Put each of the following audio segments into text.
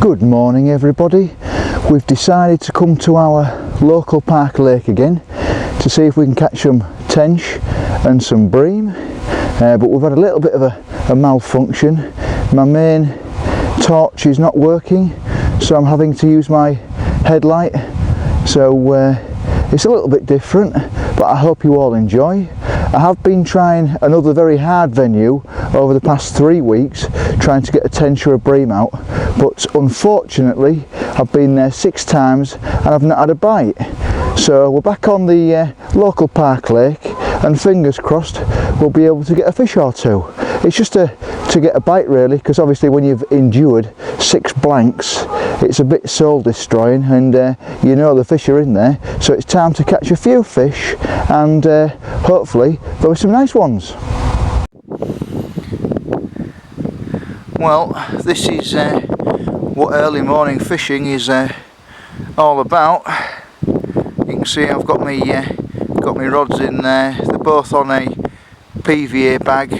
Good morning everybody. We've decided to come to our local park lake again to see if we can catch some tench and some bream, but we've had a little bit of a malfunction. My main torch is not working, so I'm having to use my headlight, so it's a little bit different, but I hope you all enjoy. I have been trying another very hard venue over the past 3 weeks, trying to get a tench or a bream out, but unfortunately I've been there 6 times and I've not had a bite. So we're back on the local park lake, and fingers crossed we'll be able to get a fish or two. It's just to get a bite really, because obviously when you've endured 6 blanks it's a bit soul destroying, and you know the fish are in there, so it's time to catch a few fish, and hopefully there'll be some nice ones. Well, this is what early morning fishing is all about. You can see I've got my rods in there. They're both on a PVA bag.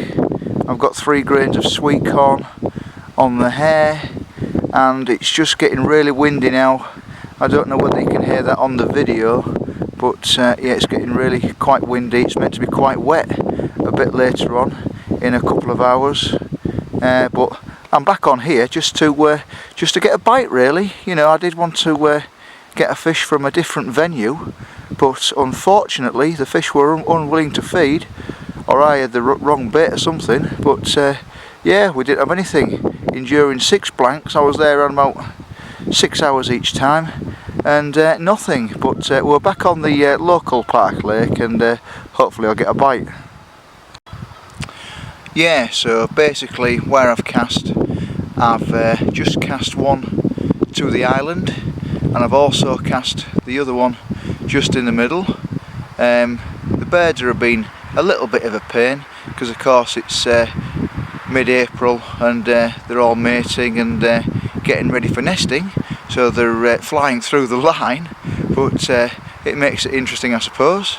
I've got 3 grains of sweet corn on the hair, and it's just getting really windy now. I don't know whether you can hear that on the video, but yeah, it's getting really quite windy. It's meant to be quite wet a bit later on in a couple of hours, but I'm back on here just to get a bite really. You know, I did want to get a fish from a different venue, but unfortunately the fish were unwilling to feed, or I had the wrong bait or something. But yeah, we didn't have anything. Enduring 6 blanks, I was there around about 6 hours each time, and nothing. But we're back on the local park lake, and hopefully I'll get a bite. Yeah, so basically where I've cast, I've just cast one to the island, and I've also cast the other one just in the middle. The birds have been a little bit of a pain, because of course it's mid-April and they're all mating and getting ready for nesting, so they're flying through the line, but it makes it interesting, I suppose.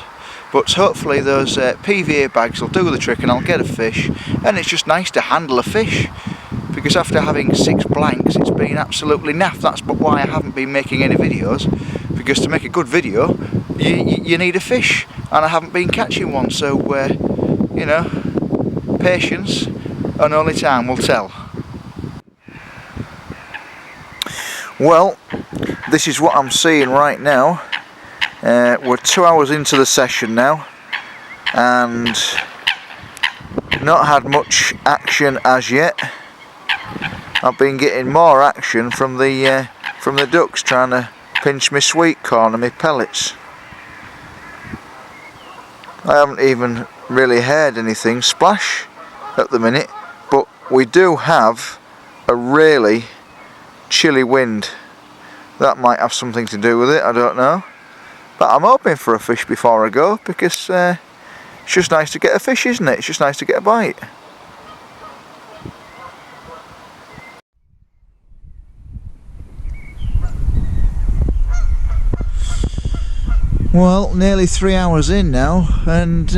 But hopefully those PVA bags will do the trick and I'll get a fish, and it's just nice to handle a fish, because after having 6 blanks it's been absolutely naff. That's why I haven't been making any videos, because to make a good video you need a fish, and I haven't been catching one, so you know, patience and only time will tell. Well, this is what I'm seeing right now. We're 2 hours into the session now, and not had much action as yet. I've been getting more action from the ducks trying to pinch my sweet corn and my pellets. I haven't even really heard anything splash at the minute, but we do have a really chilly wind. That might have something to do with it, I don't know. But I'm hoping for a fish before I go, because it's just nice to get a fish, isn't it? It's just nice to get a bite. Well, nearly 3 hours in now, and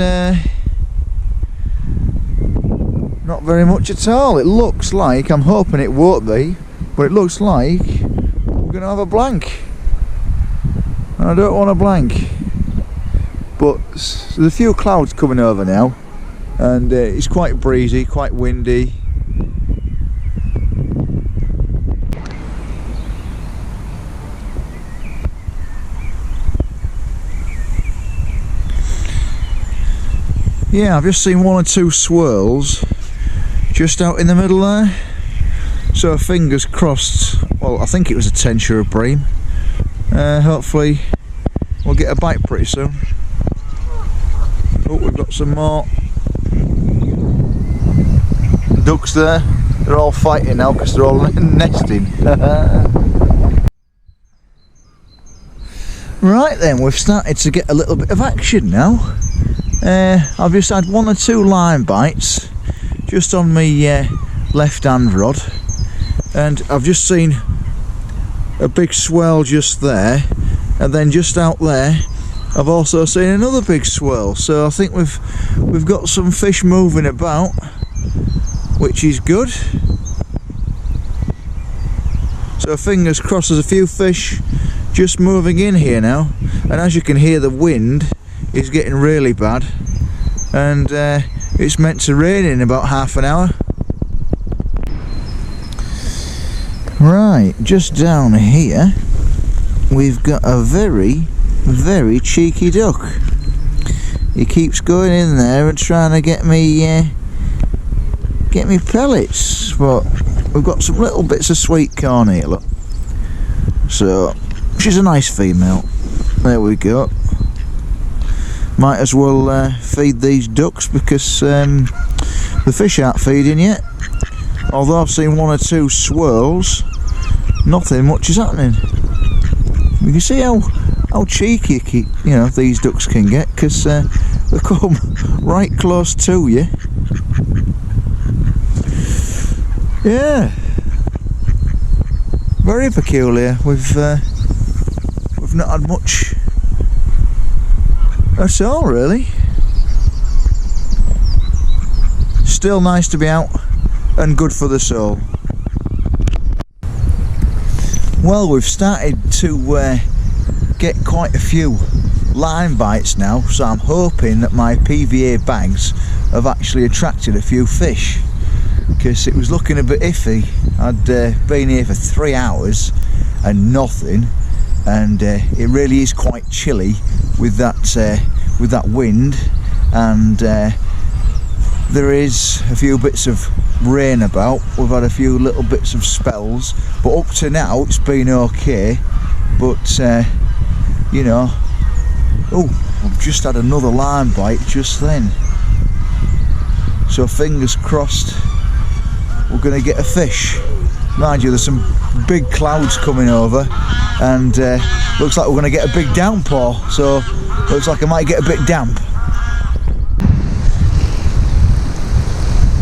not very much at all. It looks like, I'm hoping it won't be, but it looks like we're going to have a blank. I don't want a blank, but there's a few clouds coming over now, and it's quite breezy, quite windy. Yeah, I've just seen 1 or 2 swirls just out in the middle there, so fingers crossed. Well, I think it was a tench or a bream. Hopefully we'll get a bite pretty soon. Oh, we've got some more ducks there. They're all fighting now because they're all nesting. Right then, we've started to get a little bit of action now. I've just had 1 or 2 line bites just on my left hand rod, and I've just seen a big swell just there, and then just out there I've also seen another big swell. So I think we've got some fish moving about, which is good. So fingers crossed, there's a few fish just moving in here now, and as you can hear, the wind is getting really bad, and it's meant to rain in about half an hour. Right, just down here we've got a very cheeky duck. He keeps going in there and trying to get me pellets, but we've got some little bits of sweet corn here, look. So she's a nice female. There we go. Might as well feed these ducks, because the fish aren't feeding yet. Although I've seen one or two swirls, nothing much is happening. You can see how cheeky these ducks can get, because they come right close to you. Yeah, very peculiar. We've not had much at all, really. Still nice to be out and good for the soul. Well, we've started to get quite a few line bites now, so I'm hoping that my PVA bags have actually attracted a few fish, because it was looking a bit iffy. I'd been here for 3 hours and nothing, and it really is quite chilly with that wind, and there is a few bits of rain about. We've had a few little bits of spells, but up to now it's been okay. But oh, I've just had another line bite just then, so fingers crossed we're going to get a fish. Mind you, there's some big clouds coming over, and looks like we're going to get a big downpour, so looks like I might get a bit damp.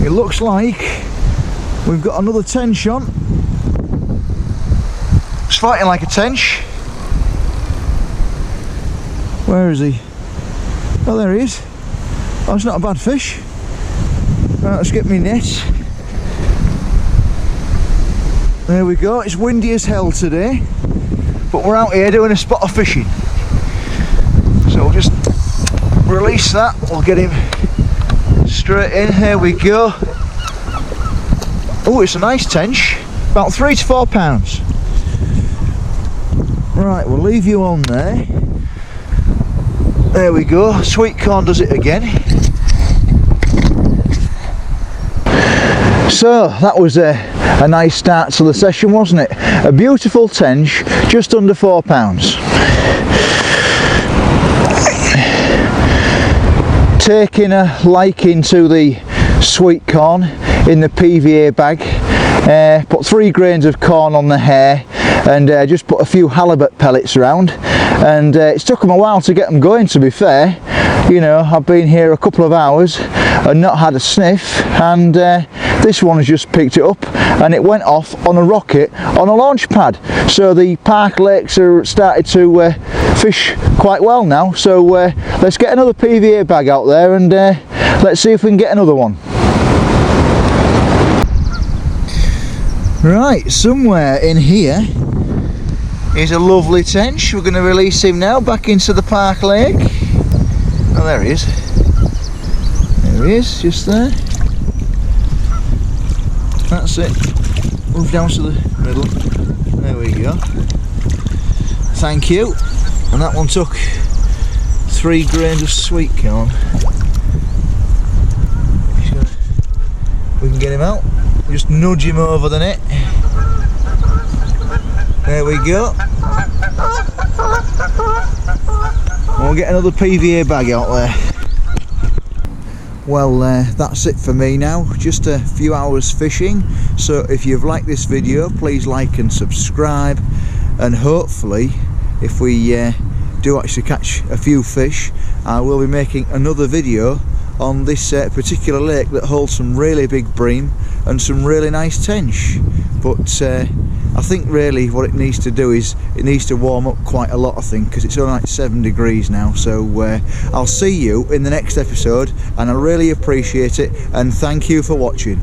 It looks like we've got another tench on. It's fighting like a tench. Where is he? Oh, there he is. Oh, it's not a bad fish. Right, let's get me net. There we go. It's windy as hell today, but we're out here doing a spot of fishing. So we'll just release that. We'll get him straight in. Here we go. Oh, it's a nice tench, about 3 to 4 pounds. Right, we'll leave you on there. There we go. Sweet corn does it again. So that was a nice start to the session, wasn't it? A beautiful tench, just under 4 pounds. Taking a liking to the sweet corn in the PVA bag. Put 3 grains of corn on the hair, and just put a few halibut pellets around, and it's took them a while to get them going, to be fair. I've been here a couple of hours and not had a sniff, and this one has just picked it up, and it went off on a rocket on a launch pad. So the park lakes are started to fish quite well now, so let's get another PVA bag out there, and let's see if we can get another one. Right, somewhere in here is a lovely tench. We're going to release him now back into the park lake. Oh, there he is. There he is, just there. That's it. Move down to the middle. There we go. Thank you. And that one took 3 grains of sweet corn. We can get him out. Just nudge him over the net. There we go. And we'll get another PVA bag out there. Well, that's it for me now. Just a few hours fishing. So if you've liked this video, please like and subscribe, and hopefully if we do actually catch a few fish, I will be making another video on this particular lake that holds some really big bream and some really nice tench. But I think really what it needs to do is it needs to warm up quite a lot, I think, because it's only like 7 degrees now. So I'll see you in the next episode, and I really appreciate it, and thank you for watching.